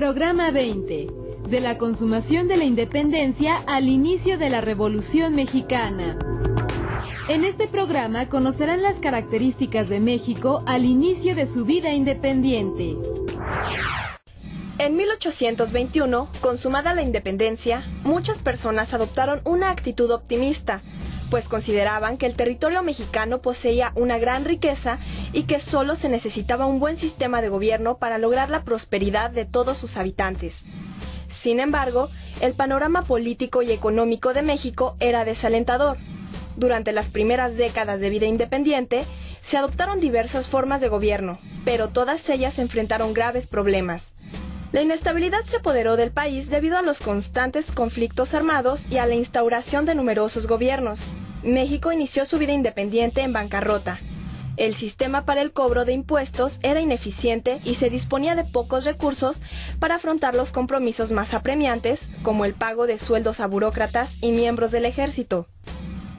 Programa 20. De la consumación de la independencia al inicio de la Revolución Mexicana. En este programa conocerán las características de México al inicio de su vida independiente. En 1821, consumada la independencia, muchas personas adoptaron una actitud optimista, pues consideraban que el territorio mexicano poseía una gran riqueza y que solo se necesitaba un buen sistema de gobierno para lograr la prosperidad de todos sus habitantes. Sin embargo, el panorama político y económico de México era desalentador. Durante las primeras décadas de vida independiente, se adoptaron diversas formas de gobierno, pero todas ellas enfrentaron graves problemas. La inestabilidad se apoderó del país debido a los constantes conflictos armados y a la instauración de numerosos gobiernos. México inició su vida independiente en bancarrota. El sistema para el cobro de impuestos era ineficiente y se disponía de pocos recursos para afrontar los compromisos más apremiantes, como el pago de sueldos a burócratas y miembros del ejército.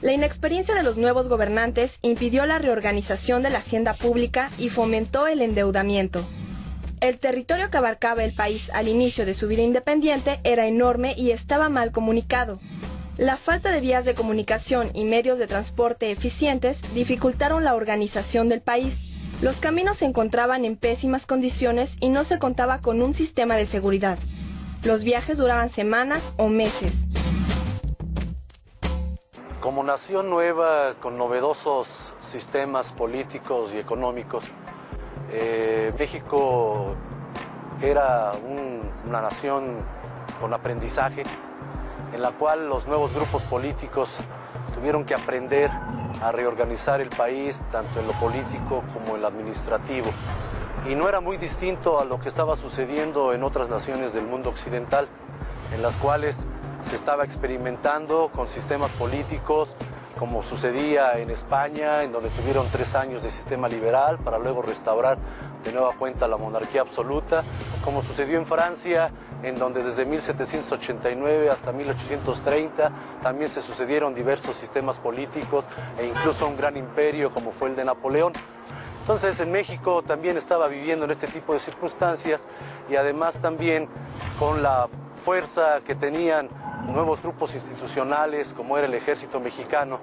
La inexperiencia de los nuevos gobernantes impidió la reorganización de la hacienda pública y fomentó el endeudamiento. El territorio que abarcaba el país al inicio de su vida independiente era enorme y estaba mal comunicado. La falta de vías de comunicación y medios de transporte eficientes dificultaron la organización del país. Los caminos se encontraban en pésimas condiciones y no se contaba con un sistema de seguridad. Los viajes duraban semanas o meses. Como nación nueva, con novedosos sistemas políticos y económicos, México era una nación con aprendizaje, en la cual los nuevos grupos políticos tuvieron que aprender a reorganizar el país, tanto en lo político como en lo administrativo. Y no era muy distinto a lo que estaba sucediendo en otras naciones del mundo occidental, en las cuales se estaba experimentando con sistemas políticos, como sucedía en España, en donde tuvieron 3 años de sistema liberal para luego restaurar de nueva cuenta la monarquía absoluta, como sucedió en Francia, en donde desde 1789 hasta 1830 también se sucedieron diversos sistemas políticos e incluso un gran imperio como fue el de Napoleón. Entonces en México también estaba viviendo en este tipo de circunstancias y además también con la fuerza que tenían nuevos grupos institucionales como era el ejército mexicano,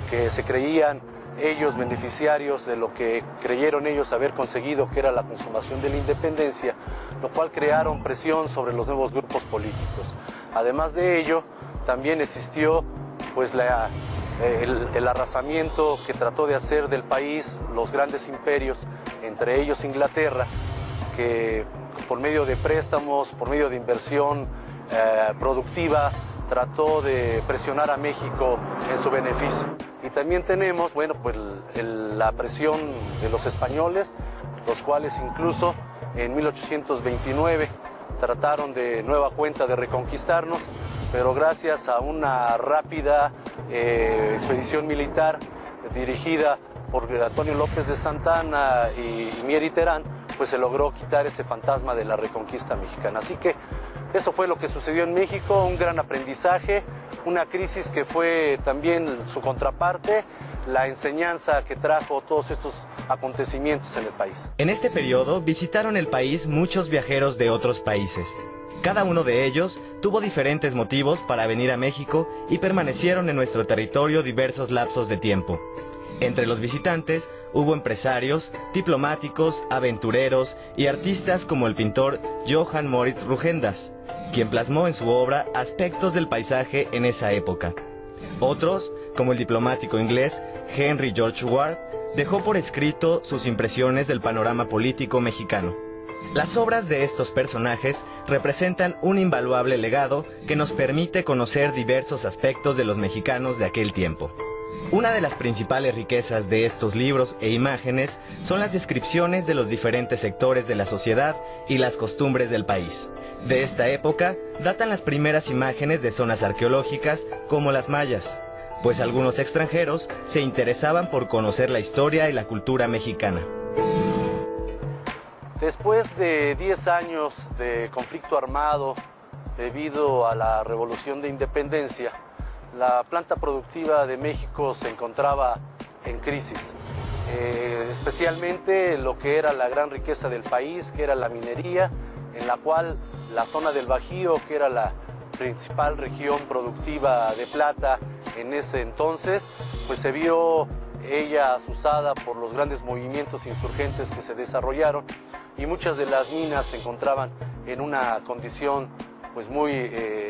que se creían ellos beneficiarios de lo que creyeron ellos haber conseguido, que era la consumación de la independencia, lo cual crearon presión sobre los nuevos grupos políticos. Además de ello, también existió pues el arrasamiento que trató de hacer del país los grandes imperios, entre ellos Inglaterra, que por medio de préstamos, por medio de inversión productiva, trató de presionar a México en su beneficio. Y también tenemos, bueno, pues la presión de los españoles, los cuales incluso en 1829 trataron de nueva cuenta de reconquistarnos, pero gracias a una rápida expedición militar dirigida por Antonio López de Santana y Mier y Terán, pues se logró quitar ese fantasma de la reconquista mexicana. Así que eso fue lo que sucedió en México, un gran aprendizaje, una crisis que fue también su contraparte, la enseñanza que trajo todos estos acontecimientos en el país. En este periodo visitaron el país muchos viajeros de otros países. Cada uno de ellos tuvo diferentes motivos para venir a México y permanecieron en nuestro territorio diversos lapsos de tiempo. Entre los visitantes hubo empresarios, diplomáticos, aventureros y artistas como el pintor Johann Moritz Rugendas, quien plasmó en su obra aspectos del paisaje en esa época. Otros, como el diplomático inglés Henry George Ward, dejó por escrito sus impresiones del panorama político mexicano. Las obras de estos personajes representan un invaluable legado que nos permite conocer diversos aspectos de los mexicanos de aquel tiempo. Una de las principales riquezas de estos libros e imágenes son las descripciones de los diferentes sectores de la sociedad y las costumbres del país. De esta época datan las primeras imágenes de zonas arqueológicas como las mayas, pues algunos extranjeros se interesaban por conocer la historia y la cultura mexicana. Después de 10 años de conflicto armado debido a la Revolución de Independencia, la planta productiva de México se encontraba en crisis, especialmente lo que era la gran riqueza del país, que era la minería en la cual la zona del Bajío, que era la principal región productiva de plata en ese entonces, pues se vio ella asusada por los grandes movimientos insurgentes que se desarrollaron, y muchas de las minas se encontraban en una condición pues muy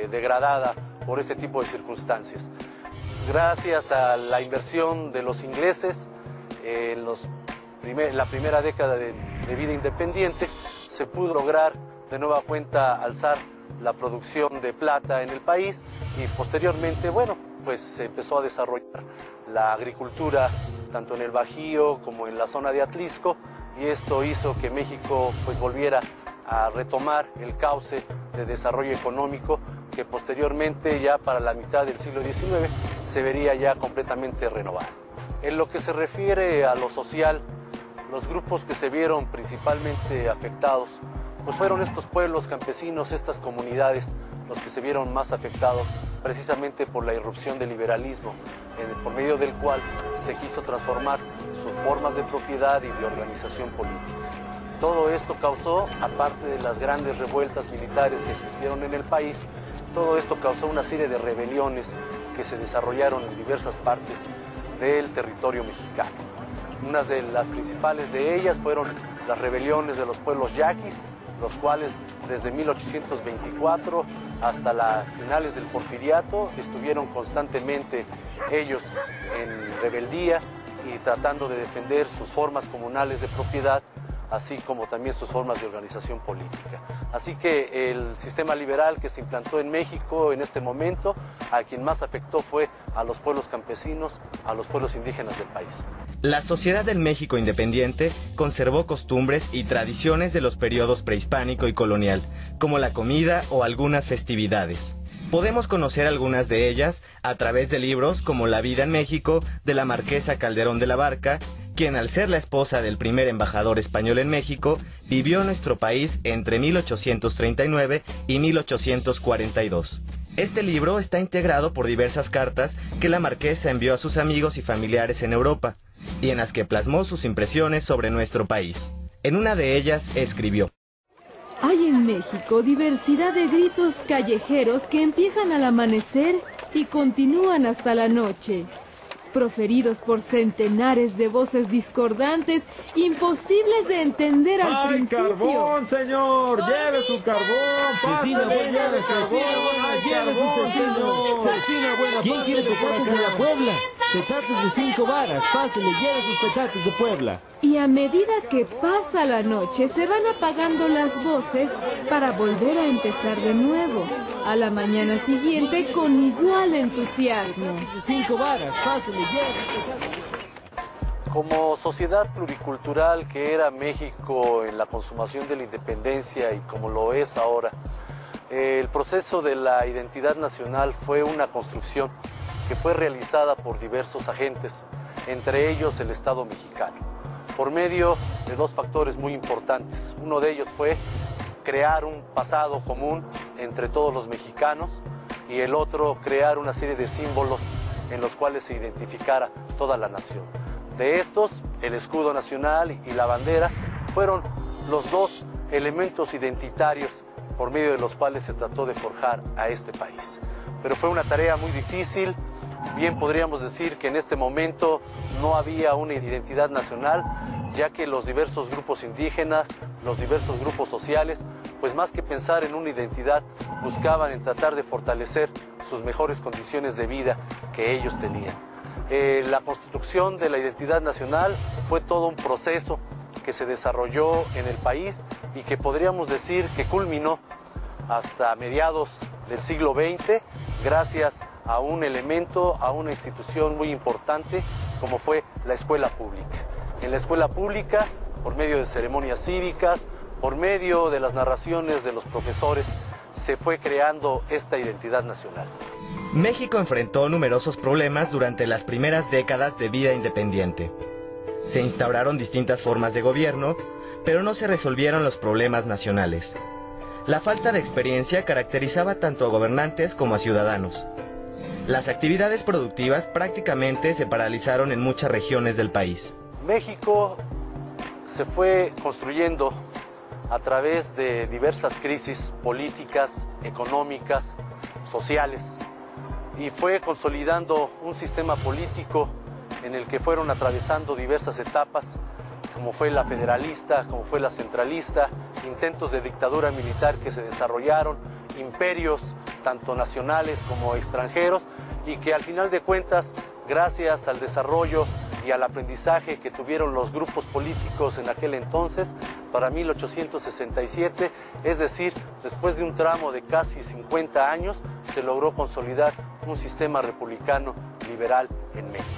degradada por este tipo de circunstancias. Gracias a la inversión de los ingleses en la primera década de vida independiente, se pudo lograr de nueva cuenta alzar la producción de plata en el país, y posteriormente, bueno, pues se empezó a desarrollar la agricultura tanto en el Bajío como en la zona de Atlixco, y esto hizo que México pues volviera a retomar el cauce de desarrollo económico que posteriormente, ya para la mitad del siglo XIX, se vería ya completamente renovado. En lo que se refiere a lo social, los grupos que se vieron principalmente afectados pues fueron estos pueblos campesinos, estas comunidades, los que se vieron más afectados precisamente por la irrupción del liberalismo, por medio del cual se quiso transformar sus formas de propiedad y de organización política. Todo esto causó, aparte de las grandes revueltas militares que existieron en el país, todo esto causó una serie de rebeliones que se desarrollaron en diversas partes del territorio mexicano. Una de las principales de ellas fueron las rebeliones de los pueblos yaquis, los cuales desde 1824 hasta las finales del Porfiriato estuvieron constantemente ellos en rebeldía y tratando de defender sus formas comunales de propiedad, así como también sus formas de organización política. Así que el sistema liberal que se implantó en México en este momento, a quien más afectó fue a los pueblos campesinos, a los pueblos indígenas del país. La sociedad del México independiente conservó costumbres y tradiciones de los periodos prehispánico y colonial, como la comida o algunas festividades. Podemos conocer algunas de ellas a través de libros como La vida en México, de la marquesa Calderón de la Barca, quien al ser la esposa del primer embajador español en México, vivió en nuestro país entre 1839 y 1842. Este libro está integrado por diversas cartas que la marquesa envió a sus amigos y familiares en Europa, y en las que plasmó sus impresiones sobre nuestro país. En una de ellas escribió: Hay en México diversidad de gritos callejeros que empiezan al amanecer y continúan hasta la noche, proferidos por centenares de voces discordantes, imposibles de entender al principio. ¡Ay, carbón, señor! ¡Lleve su carbón! ¡Pásale, lleve carbón! ¡Lleve su señor! ¿Quién quiere petates de la Puebla? Petates de 5 varas, pásale, lleve sus petates de Puebla. Y a medida que pasa la noche, se van apagando las voces para volver a empezar de nuevo, a la mañana siguiente con igual entusiasmo. 5 varas, pásale, lleve sus petates. Como sociedad pluricultural que era México en la consumación de la independencia y como lo es ahora, el proceso de la identidad nacional fue una construcción que fue realizada por diversos agentes, entre ellos el Estado mexicano, por medio de dos factores muy importantes. Uno de ellos fue crear un pasado común entre todos los mexicanos, y el otro, crear una serie de símbolos en los cuales se identificara toda la nación. De estos, el escudo nacional y la bandera fueron los dos elementos identitarios por medio de los cuales se trató de forjar a este país. Pero fue una tarea muy difícil. Bien podríamos decir que en este momento no había una identidad nacional, ya que los diversos grupos indígenas, los diversos grupos sociales, pues más que pensar en una identidad, buscaban en tratar de fortalecer sus mejores condiciones de vida que ellos tenían. La construcción de la identidad nacional fue todo un proceso que se desarrolló en el país y que podríamos decir que culminó hasta mediados del siglo XX, gracias a un elemento, a una institución muy importante como fue la escuela pública. En la escuela pública, por medio de ceremonias cívicas, por medio de las narraciones de los profesores, se fue creando esta identidad nacional. México enfrentó numerosos problemas durante las primeras décadas de vida independiente. Se instauraron distintas formas de gobierno, pero no se resolvieron los problemas nacionales. La falta de experiencia caracterizaba tanto a gobernantes como a ciudadanos. Las actividades productivas prácticamente se paralizaron en muchas regiones del país. México se fue construyendo a través de diversas crisis políticas, económicas, sociales, y fue consolidando un sistema político en el que fueron atravesando diversas etapas, como fue la federalista, como fue la centralista, intentos de dictadura militar que se desarrollaron, imperios tanto nacionales como extranjeros, y que al final de cuentas, gracias al desarrollo y al aprendizaje que tuvieron los grupos políticos en aquel entonces, para 1867, es decir, después de un tramo de casi 50 años, se logró consolidar un sistema republicano liberal en México.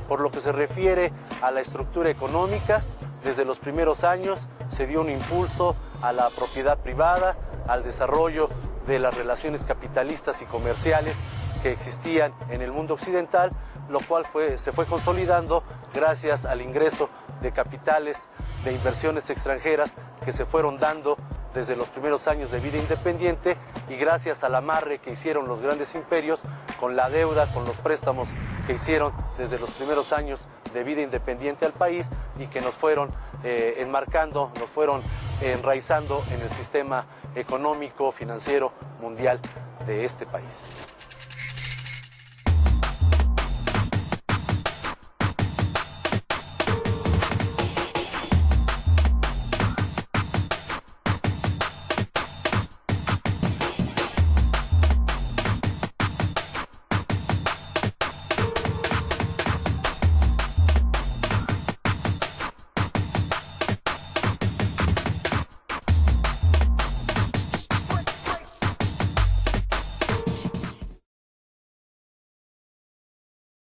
Por lo que se refiere a la estructura económica, desde los primeros años se dio un impulso a la propiedad privada, al desarrollo de las relaciones capitalistas y comerciales que existían en el mundo occidental, lo cual se fue consolidando gracias al ingreso de capitales, de inversiones extranjeras que se fueron dando desde los primeros años de vida independiente, y gracias al amarre que hicieron los grandes imperios con la deuda, con los préstamos que hicieron desde los primeros años de vida independiente al país, y que nos fueron enmarcando, nos fueron enraizando en el sistema económico, financiero, mundial de este país.